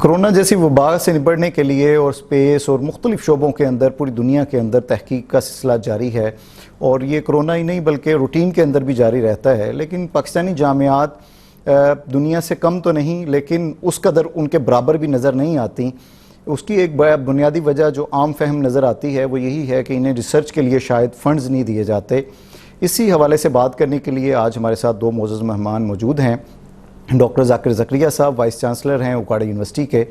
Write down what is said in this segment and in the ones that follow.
Corona جیسی وبا سے نپٹنے کے لیے اور اسپیس اور مختلف شعبوں کے اندر پوری دنیا کے اندر تحقیق کا سلسلہ جاری ہے، اور یہ کورونا ہی نہیں بلکہ روٹین کے اندر بھی جاری رہتا ہے. لیکن پاکستانی جامعات دنیا سے کم تو نہیں، لیکن اس قدر ان کے برابر بھی نظر نہیں آتی. اس کی ایک بنیادی وجہ جو عام فہم نظر آتی ہے وہ یہی ہے کہ انہیں ریسرچ کے لیے شاید فنڈز نہیں دیے جاتے. اسی حوالے سے بات کرنے کے لیے آج ہمارے ساتھ دو معزز مہمان موجود ہیں. ڈاکٹر ذاکر زکریا صاحب وائس چانسلر ہیں اوکاڑا یونیورسٹی کے.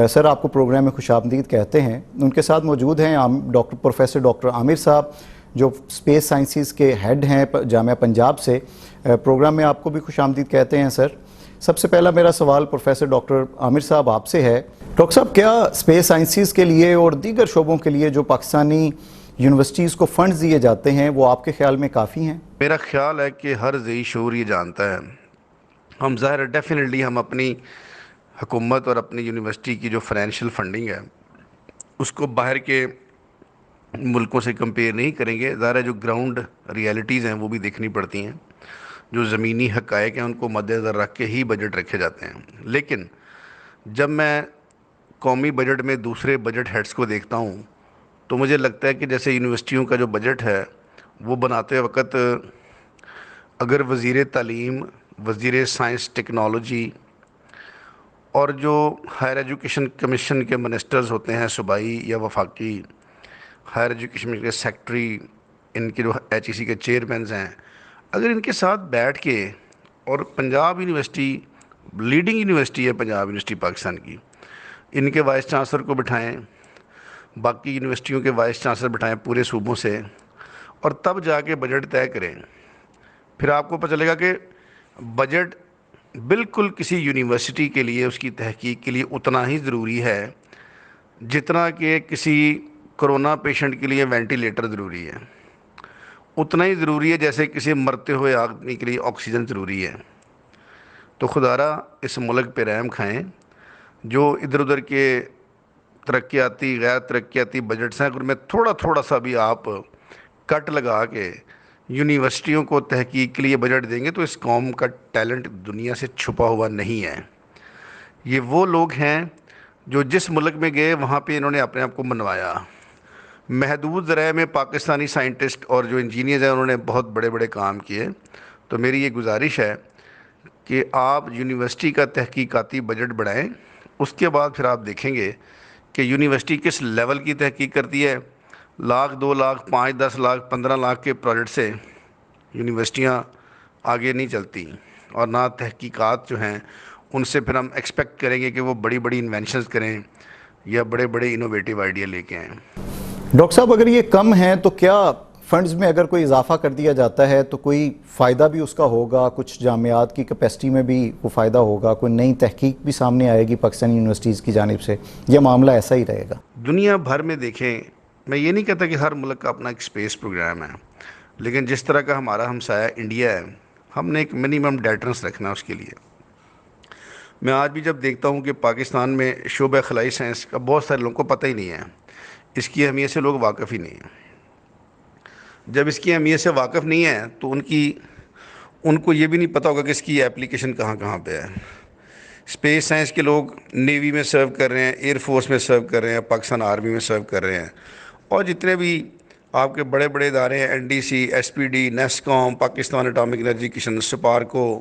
سر، آپ کو پروگرام میں خوش آمدید کہتے ہیں. ان کے ساتھ موجود ہیں پروفیسر ڈاکٹر عامر صاحب جو اسپیس سائنسز کے ہیڈ ہیں جامعہ پنجاب سے. پروگرام میں آپ کو بھی خوش آمدید کہتے ہیں سر. سب سے پہلا میرا سوال پروفیسر ڈاکٹر عامر صاحب آپ سے ہے. ڈاکٹر صاحب، کیا اسپیس سائنسز کے لیے اور دیگر شعبوں کے لیے جو پاکستانی یونیورسٹیز کو فنڈز دیے جاتے ہیں وہ آپ کے خیال میں کافی ہیں؟ میرا خیال ہے کہ ہر ذی شعور یہ جانتا ہے، ہم ظاہر ڈیفینیٹلی ہم اپنی حکومت اور اپنی یونیورسٹی کی جو فائنینشیل فنڈنگ ہے اس کو باہر کے ملکوں سے کمپیئر نہیں کریں گے. ظاہر ہے جو گراؤنڈ ریالٹیز ہیں وہ بھی دیکھنی پڑتی ہیں، جو زمینی حقائق ہیں ان کو مد نظر رکھ کے ہی بجٹ رکھے جاتے ہیں. لیکن جب میں قومی بجٹ میں دوسرے بجٹ ہیڈز کو دیکھتا ہوں تو مجھے لگتا ہے کہ جیسے یونیورسٹیوں کا جو بجٹ ہے وہ بناتے وقت اگر وزیر تعلیم، وزیر سائنس ٹیکنالوجی اور جو ہائر ایجوکیشن کمیشن کے منسٹرز ہوتے ہیں صوبائی یا وفاقی، ہائر ایجوکیشن کے سیکٹری، ان کے جو ایچ ای سی کے چیئرمینز ہیں، اگر ان کے ساتھ بیٹھ کے اور پنجاب یونیورسٹی لیڈنگ یونیورسٹی ہے پنجاب یونیورسٹی پاکستان کی، ان کے وائس چانسلر کو بٹھائیں، باقی یونیورسٹیوں کے وائس چانسلر بٹھائیں پورے صوبوں سے، اور تب جا کے بجٹ طے کریں، پھر آپ کو پتہ چلے گا کہ بجٹ بالکل کسی یونیورسٹی کے لیے اس کی تحقیق کے لیے اتنا ہی ضروری ہے جتنا کہ کسی کرونا پیشنٹ کے لیے وینٹیلیٹر ضروری ہے، اتنا ہی ضروری ہے جیسے کسی مرتے ہوئے آدمی کے لیے آکسیجن ضروری ہے. تو خدارہ اس ملک پہ رحم کھائیں. جو ادھر ادھر کے ترقیاتی غیر ترقیاتی بجٹس ہیں، اگر میں تھوڑا سا بھی آپ کٹ لگا کے یونیورسٹیوں کو تحقیق کے لیے بجٹ دیں گے تو اس قوم کا ٹیلنٹ دنیا سے چھپا ہوا نہیں ہے. یہ وہ لوگ ہیں جو جس ملک میں گئے وہاں پہ انہوں نے اپنے آپ کو منوایا. محدود ذرائع میں پاکستانی سائنٹسٹ اور جو انجینئرز ہیں انہوں نے بہت بڑے بڑے کام کیے. تو میری یہ گزارش ہے کہ آپ یونیورسٹی کا تحقیقاتی بجٹ بڑھائیں، اس کے بعد پھر آپ دیکھیں گے کہ یونیورسٹی کس لیول کی تحقیق کرتی ہے. 1,00,000 2,00,000 5 10 لاکھ 15 لاکھ کے پروجیکٹ سے یونیورسٹیاں آگے نہیں چلتی، اور نہ تحقیقات جو ہیں ان سے پھر ہم ایکسپیکٹ کریں گے کہ وہ بڑی بڑی انوینشنز کریں یا بڑے بڑے انوویٹیو آئیڈیا لے کے آئیں. ڈاکٹر صاحب، اگر یہ کم ہیں تو کیا فنڈز میں اگر کوئی اضافہ کر دیا جاتا ہے تو کوئی فائدہ بھی اس کا ہوگا؟ کچھ جامعات کی کیپیسٹی میں بھی کوئی فائدہ ہوگا؟ کوئی نئی تحقیق بھی سامنے آئے گی پاکستانی یونیورسٹیز کی جانب سے، یا معاملہ ایسا ہی رہے گا؟ دنیا بھر میں دیکھیں، میں یہ نہیں کہتا کہ ہر ملک کا اپنا ایک اسپیس پروگرام ہے، لیکن جس طرح کا ہمارا ہمسایہ انڈیا ہے، ہم نے ایک منیمم ڈیٹرنس رکھنا اس کے لیے. میں آج بھی جب دیکھتا ہوں کہ پاکستان میں شعبہ خلائی سائنس کا بہت سارے لوگوں کو پتہ ہی نہیں ہے، اس کی اہمیت سے لوگ واقف ہی نہیں ہیں. جب اس کی اہمیت سے واقف نہیں ہے تو ان کو یہ بھی نہیں پتہ ہوگا کہ اس کی اپلیکیشن کہاں کہاں پہ ہے. اسپیس سائنس کے لوگ نیوی میں سرو کر رہے ہیں، ایئر فورس میں سرو کر رہے ہیں، پاکستان آرمی میں سرو کر رہے ہیں، اور جتنے بھی آپ کے بڑے بڑے ادارے ہیں، N D C, S P D, NESCOM, Pakistan atomic energy commission, SUPARCO,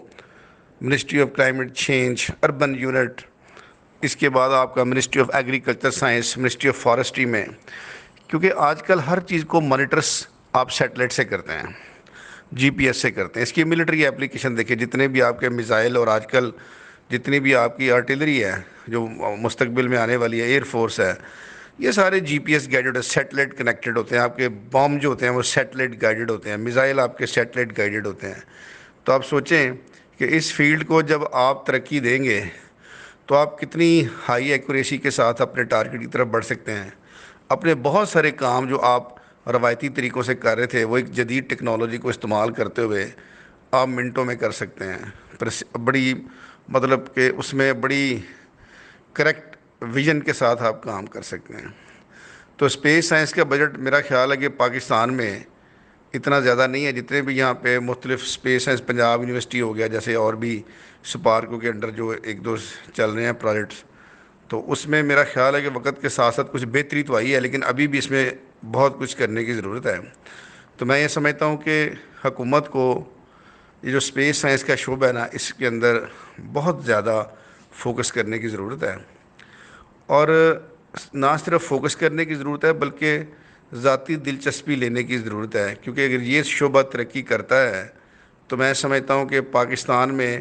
ministry of climate change, urban unit, اس کے بعد آپ کا ministry of agriculture science, ministry of forestry میں، کیونکہ آج کل ہر چیز کو مانیٹرس آپ سیٹلائٹ سے کرتے ہیں، جی پی ایس سے کرتے ہیں. اس کی ملٹری اپلیکیشن دیکھیں، جتنے بھی آپ کے میزائل اور آج کل جتنی بھی آپ کی آرٹلری ہے جو مستقبل میں آنے والی ہے، ایئر فورس ہے، یہ سارے G P S guided satellite connected ہوتے ہیں. آپ کے بام جو ہوتے ہیں وہ سیٹلائٹ گائیڈڈ ہوتے ہیں، میزائل آپ کے سیٹلائٹ گائیڈڈ ہوتے ہیں. تو آپ سوچیں کہ اس فیلڈ کو جب آپ ترقی دیں گے تو آپ کتنی ہائی ایکوریسی کے ساتھ اپنے ٹارگٹ کی طرف بڑھ سکتے ہیں. اپنے بہت سارے کام جو آپ روایتی طریقوں سے کر رہے تھے وہ ایک جدید ٹیکنالوجی کو استعمال کرتے ہوئے آپ منٹوں میں کر سکتے ہیں. بڑی مطلب کہ اس میں بڑی کریکٹ ویژن کے ساتھ آپ کام کر سکتے ہیں. تو اسپیس سائنس کا بجٹ میرا خیال ہے کہ پاکستان میں اتنا زیادہ نہیں ہے. جتنے بھی یہاں پہ مختلف اسپیس سائنس، پنجاب یونیورسٹی ہو گیا جیسے، اور بھی سپارکو کے انڈر جو ایک دو چل رہے ہیں پروجیکٹس، تو اس میں میرا خیال ہے کہ وقت کے ساتھ ساتھ کچھ بہتری تو آئی ہے، لیکن ابھی بھی اس میں بہت کچھ کرنے کی ضرورت ہے. تو میں یہ سمجھتا ہوں کہ حکومت کو یہ جو اسپیس سائنس کا شعبہ ہے نا، اس کے اندر بہت زیادہ فوکس کرنے کی ضرورت ہے. اور نہ صرف فوکس کرنے کی ضرورت ہے بلکہ ذاتی دلچسپی لینے کی ضرورت ہے، کیونکہ اگر یہ شعبہ ترقی کرتا ہے تو میں سمجھتا ہوں کہ پاکستان میں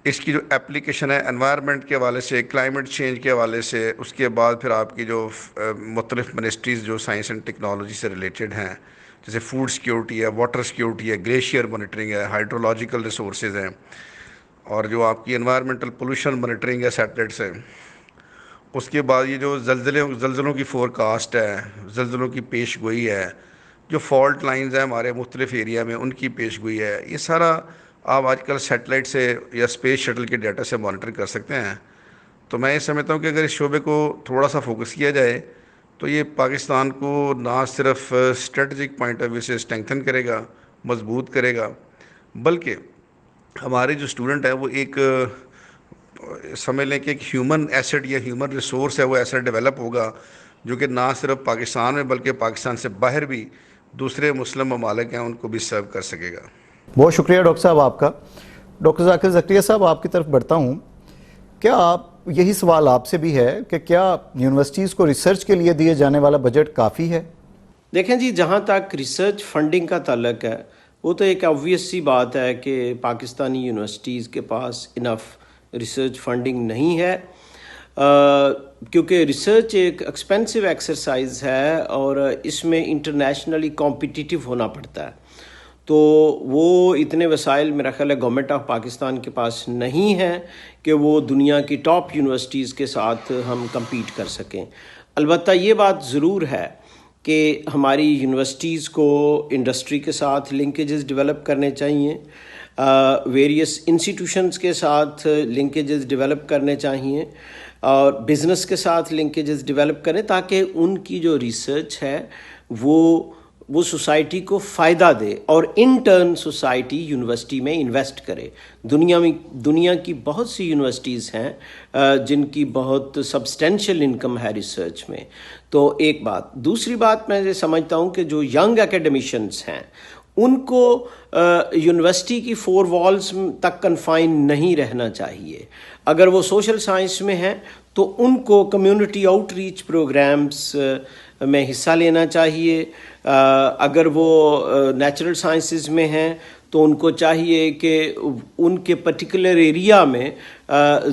اس کی جو اپلیکیشن ہے انوائرمنٹ کے حوالے سے، کلائمیٹ چینج کے حوالے سے، اس کے بعد پھر آپ کی جو مختلف منسٹریز جو سائنس اینڈ ٹیکنالوجی سے ریلیٹڈ ہیں، جیسے فوڈ سیکیورٹی ہے، واٹر سیکیورٹی ہے، گلیشیئر مانیٹرنگ ہے، ہائیڈرولوجیکل ریسورسز ہیں، اور جو آپ کی انوائرمنٹل پولوشن مانیٹرنگ ہے سیٹلائٹ سے. اس کے بعد یہ جو زلزلوں کی فورکاسٹ ہے، زلزلوں کی پیش گوئی ہے، جو فالٹ لائنز ہیں ہمارے مختلف ایریا میں ان کی پیش گوئی ہے، یہ سارا آپ آج کل سیٹلائٹ سے یا اسپیس شٹل کے ڈیٹا سے مانیٹر کر سکتے ہیں. تو میں یہ سمجھتا ہوں کہ اگر اس شعبے کو تھوڑا سا فوکس کیا جائے تو یہ پاکستان کو نہ صرف اسٹریٹجک پوائنٹ آف ویو سے اسٹرینگتھن کرے گا، مضبوط کرے گا، بلکہ ہمارے جو اسٹوڈنٹ ہیں وہ ایک سمجھ لیں کہ ایک ہیومن ایسٹ یا ہیومن ریسورس ہے، وہ ایسا ڈیولپ ہوگا جو کہ نہ صرف پاکستان میں بلکہ پاکستان سے باہر بھی دوسرے مسلم ممالک ہیں ان کو بھی سرو کر سکے گا. بہت شکریہ ڈاکٹر صاحب آپ کا. ڈاکٹر ذاکر زکریا صاحب آپ کی طرف بڑھتا ہوں. کیا یہی سوال آپ سے بھی ہے کہ کیا یونیورسٹیز کو ریسرچ کے لیے دیے جانے والا بجٹ کافی ہے؟ دیکھیں جی، جہاں تک ریسرچ فنڈنگ کا تعلق ہے وہ تو ایک آبویس سی بات ہے کہ پاکستانی یونیورسٹیز کے پاس انف ریسرچ فنڈنگ نہیں ہے، کیونکہ ریسرچ ایک ایکسپینسو ایکسرسائز ہے اور اس میں انٹرنیشنلی کمپٹیٹیو ہونا پڑتا ہے. تو وہ اتنے وسائل میرا خیال ہے گورنمنٹ آف پاکستان کے پاس نہیں ہیں کہ وہ دنیا کی ٹاپ یونیورسٹیز کے ساتھ ہم کمپیٹ کر سکیں. البتہ یہ بات ضرور ہے کہ ہماری یونیورسٹیز کو انڈسٹری کے ساتھ لنکیجز ڈیولپ کرنے چاہیے، ویریس انسٹیٹیوشنز کے ساتھ لنکیجز ڈیولپ کرنے چاہیے، اور بزنس کے ساتھ لنکیجز ڈیولپ کریں تاکہ ان کی جو ریسرچ ہے وہ سوسائٹی کو فائدہ دے اور ان ٹرن سوسائٹی یونیورسٹی میں انویسٹ کرے. دنیا کی بہت سی یونیورسٹیز ہیں جن کی بہت سبسٹینشیل انکم ہے ریسرچ میں. تو ایک بات. دوسری بات میں یہ سمجھتا ہوں کہ جو ینگ اکیڈمیشنز ہیں ان کو یونیورسٹی کی 4 والز تک کنفائن نہیں رہنا چاہیے. اگر وہ سوشل سائنس میں ہیں تو ان کو کمیونٹی آؤٹ ریچ پروگرامز میں حصہ لینا چاہیے. اگر وہ نیچرل سائنسز میں ہیں تو ان کو چاہیے کہ ان کے پرٹیکولر ایریا میں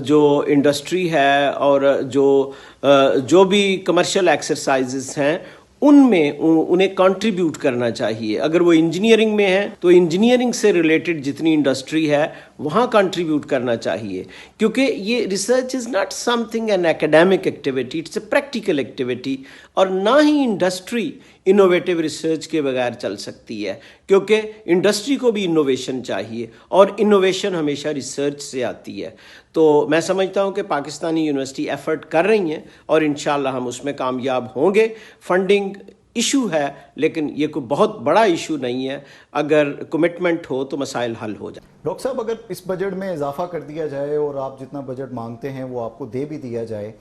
جو انڈسٹری ہے اور جو بھی کمرشل ایکسرسائزز ہیں ان میں انہیں کنٹریبیوٹ کرنا چاہیے. اگر وہ انجینئرنگ میں ہیں تو انجینئرنگ سے ریلیٹڈ جتنی انڈسٹری ہے وہاں کنٹریبیوٹ کرنا چاہیے، کیونکہ یہ research is not something an academic activity, it's a practical activity. اور نہ ہی انڈسٹری انوویٹیو ریسرچ کے بغیر چل سکتی ہے، کیونکہ انڈسٹری کو بھی انوویشن چاہیے اور انوویشن ہمیشہ ریسرچ سے آتی ہے. تو میں سمجھتا ہوں کہ پاکستانی یونیورسٹی ایفرٹ کر رہی ہیں اور انشاءاللہ ہم اس میں کامیاب ہوں گے. فنڈنگ ایشو ہے لیکن یہ کوئی بہت بڑا ایشو نہیں ہے، اگر کمٹمنٹ ہو تو مسائل حل ہو جائیں. ڈاکٹر صاحب اگر اس بجٹ میں اضافہ کر دیا جائے اور آپ جتنا بجٹ مانگتے ہیں وہ آپ کو دے بھی دیا جائے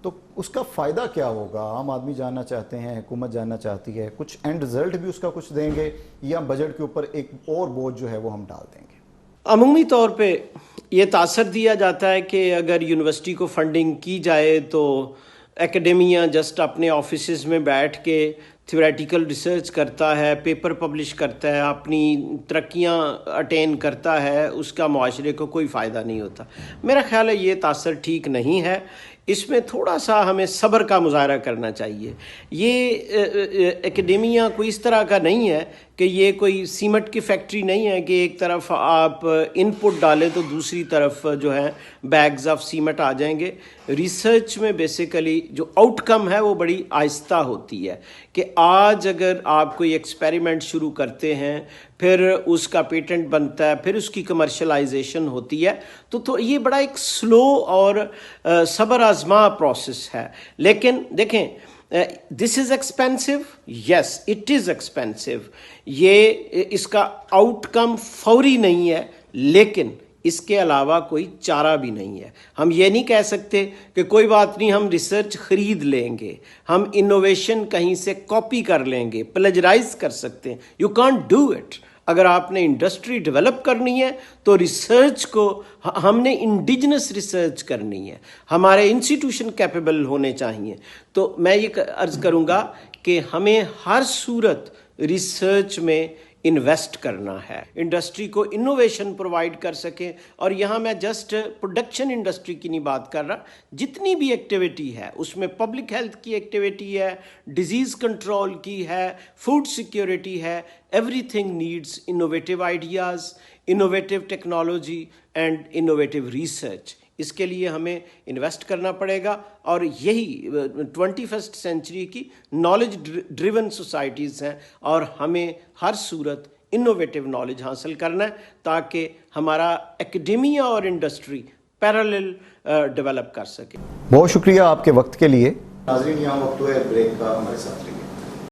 تو اس کا فائدہ کیا ہوگا؟ عام آدمی جاننا چاہتے ہیں، حکومت جاننا چاہتی ہے. کچھ اینڈ رزلٹ بھی اس کا کچھ دیں گے یا بجٹ کے اوپر ایک اور بوجھ جو ہے وہ ہم ڈال دیں گے؟ عمومی طور پہ یہ تاثر دیا جاتا ہے کہ اگر یونیورسٹی کو فنڈنگ کی جائے تو ایکیڈیمیا جسٹ اپنے آفیسز میں بیٹھ کے تھیوریٹیکل ریسرچ کرتا ہے، پیپر پبلش کرتا ہے، اپنی ترقیاں اٹین کرتا ہے، اس کا معاشرے کو کوئی فائدہ نہیں ہوتا. میرا خیال ہے یہ تاثر ٹھیک نہیں ہے. اس میں تھوڑا سا ہمیں صبر کا مظاہرہ کرنا چاہیے. یہ ایکیڈیمیا کوئی اس طرح کا نہیں ہے کہ یہ کوئی سیمنٹ کی فیکٹری نہیں ہے کہ ایک طرف آپ ان پٹ ڈالیں تو دوسری طرف جو ہے بیگز آف سیمنٹ آ جائیں گے. ریسرچ میں بیسیکلی جو آؤٹ کم ہے وہ بڑی آہستہ ہوتی ہے کہ آج اگر آپ کوئی ایکسپیریمنٹ شروع کرتے ہیں، پھر اس کا پیٹنٹ بنتا ہے، پھر اس کی کمرشلائزیشن ہوتی ہے، تو یہ بڑا ایک سلو اور صبر آزما پروسیس ہے. لیکن دیکھیں this is expensive, yes it is expensive. یہ اس کا آؤٹ کم فوری نہیں ہے لیکن اس کے علاوہ کوئی چارہ بھی نہیں ہے. ہم یہ نہیں کہہ سکتے کہ کوئی بات نہیں ہم ریسرچ خرید لیں گے, ہم انوویشن کہیں سے کاپی کر لیں گے, پلیجرائز کر سکتے ہیں. You can't do it. اگر آپ نے انڈسٹری ڈیولپ کرنی ہے تو ریسرچ کو ہم نے انڈیجنس ریسرچ کرنی ہے, ہمارے انسٹیٹیوشن کیپیبل ہونے چاہیے. تو میں یہ عرض کروں گا کہ ہمیں ہر صورت ریسرچ میں انویسٹ کرنا ہے, انڈسٹری کو انوویشن پرووائڈ کر سکیں. اور یہاں میں جسٹ پروڈکشن انڈسٹری کی نہیں بات کر رہا, جتنی بھی ایکٹیویٹی ہے اس میں پبلک ہیلتھ کی ایکٹیویٹی ہے, ڈیزیز کنٹرول کی ہے, فوڈ سیکیورٹی ہے, everything needs innovative ideas, innovative technology and innovative research. اس کے لیے ہمیں انویسٹ کرنا پڑے گا, اور یہی 21st سینچری کی نالج ڈریون سوسائٹیز ہیں, اور ہمیں ہر صورت انوویٹیو نالج حاصل کرنا ہے تاکہ ہمارا ایکڈیمیا اور انڈسٹری پیرالل ڈیولپ کر سکے. بہت شکریہ آپ کے وقت کے لیے. ناظرین, یہاں وقت ہے بریک کا, ہمارے ساتھ رہیے.